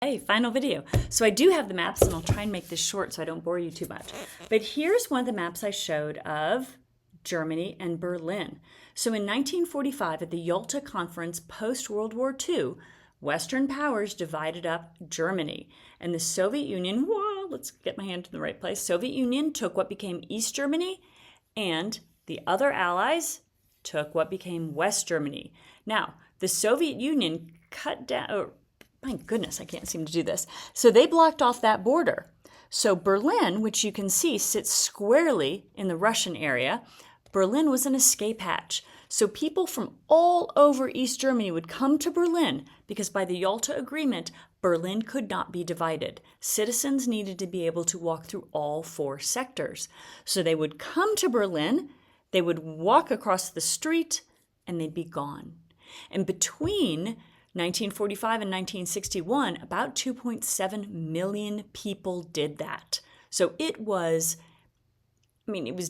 Hey, final video. So I do have the maps, and I'll try and make this short so I don't bore you too much. But here's one of the maps I showed of Germany and Berlin. So in 1945, at the Yalta Conference post-World War II, Western powers divided up Germany. And the Soviet Union, whoa, let's get my hand in the right place. Soviet Union took what became East Germany, and the other allies took what became West Germany. Now, the Soviet Union cut down, my goodness, I can't seem to do this. So they blocked off that border. So Berlin, which you can see sits squarely in the Russian area, Berlin was an escape hatch. So people from all over East Germany would come to Berlin because by the Yalta Agreement, Berlin could not be divided. Citizens needed to be able to walk through all four sectors. So they would come to Berlin, they would walk across the street, and they'd be gone. And between 1945 and 1961, about 2.7 million people did that. So it was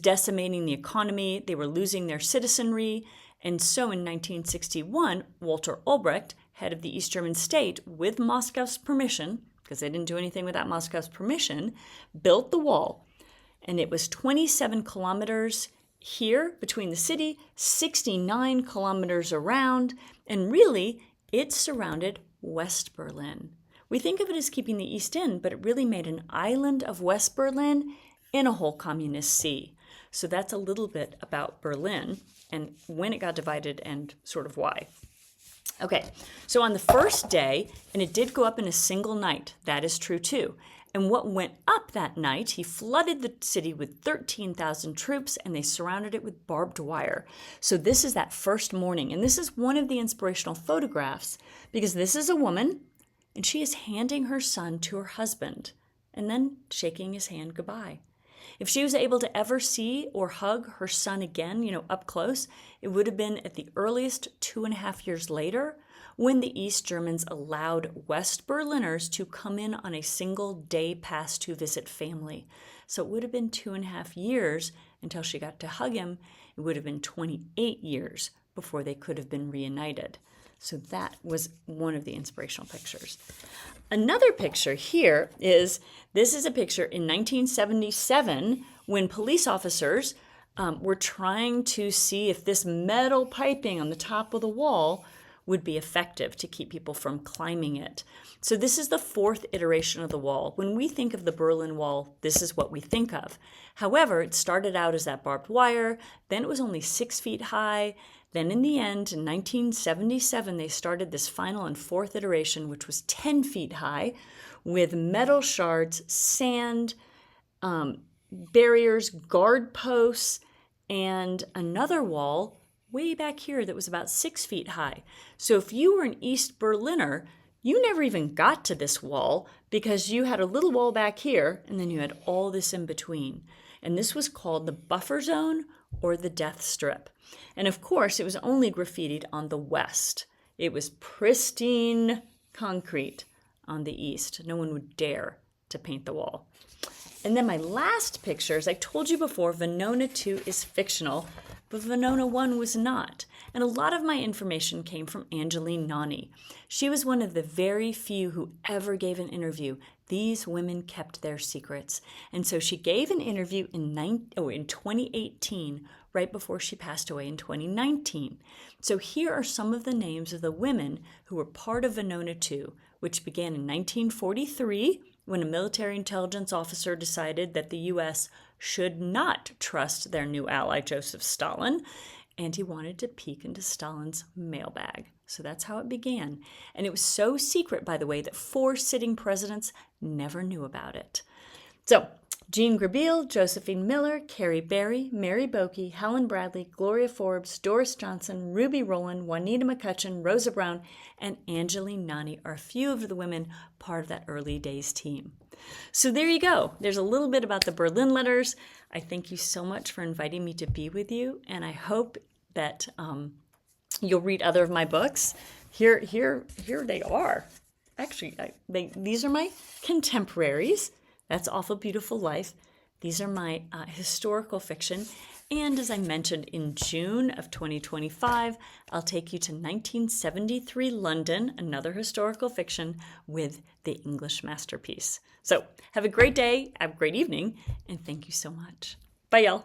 decimating the economy. They were losing their citizenry. And so in 1961, Walter Ulbricht, head of the East German state, with Moscow's permission, because they didn't do anything without Moscow's permission, built the wall. And it was 27 kilometers here between the city, 69 kilometers around, and really, it surrounded West Berlin. We think of it as keeping the East in, but it really made an island of West Berlin in a whole communist sea. So that's a little bit about Berlin and when it got divided and sort of why. Okay, so on the first day, and it did go up in a single night, that is true too. And what went up that night, he flooded the city with 13,000 troops, and they surrounded it with barbed wire. So this is that first morning, and this is one of the inspirational photographs, because this is a woman, and she is handing her son to her husband, and then shaking his hand goodbye. If she was able to ever see or hug her son again, up close, it would have been at the earliest 2.5 years later, when the East Germans allowed West Berliners to come in on a single day pass to visit family. So it would have been 2.5 years until she got to hug him. It would have been 28 years before they could have been reunited. So that was one of the inspirational pictures. Another picture here is a picture in 1977 when police officers were trying to see if this metal piping on the top of the wall would be effective to keep people from climbing it. So this is the fourth iteration of the wall. When we think of the Berlin Wall, this is what we think of. However, it started out as that barbed wire, then it was only 6 feet high. Then in the end, in 1977, they started this final and fourth iteration, which was 10 feet high, with metal shards, sand, barriers, guard posts, and another wall way back here that was about 6 feet high. So if you were an East Berliner, you never even got to this wall because you had a little wall back here and then you had all this in between. And this was called the buffer zone or the death strip. And of course, it was only graffitied on the west. It was pristine concrete on the east. No one would dare to paint the wall. And then my last picture, as I told you before, Venona 2 is fictional, but Venona 1 was not. And a lot of my information came from Angeline Nani. She was one of the very few who ever gave an interview. These women kept their secrets. And so she gave an interview in 2018, right before she passed away in 2019. So here are some of the names of the women who were part of Venona 2, which began in 1943, when a military intelligence officer decided that the U.S. should not trust their new ally, Joseph Stalin, and he wanted to peek into Stalin's mailbag. So that's how it began. And it was so secret, by the way, that 4 sitting presidents never knew about it. So, Jean Grabeel, Josephine Miller, Carrie Berry, Mary Bokey, Helen Bradley, Gloria Forbes, Doris Johnson, Ruby Rowland, Juanita McCutcheon, Rosa Brown, and Angeline Nani are a few of the women part of that early days team. So there you go. There's a little bit about the Berlin letters. I thank you so much for inviting me to be with you, and I hope that you'll read other of my books. Here they are. Actually, these are my contemporaries. That's Awful Beautiful Life. These are my historical fiction. And as I mentioned, in June of 2025, I'll take you to 1973 London, another historical fiction, with The English Masterpiece. So have a great day, have a great evening, and thank you so much. Bye, y'all.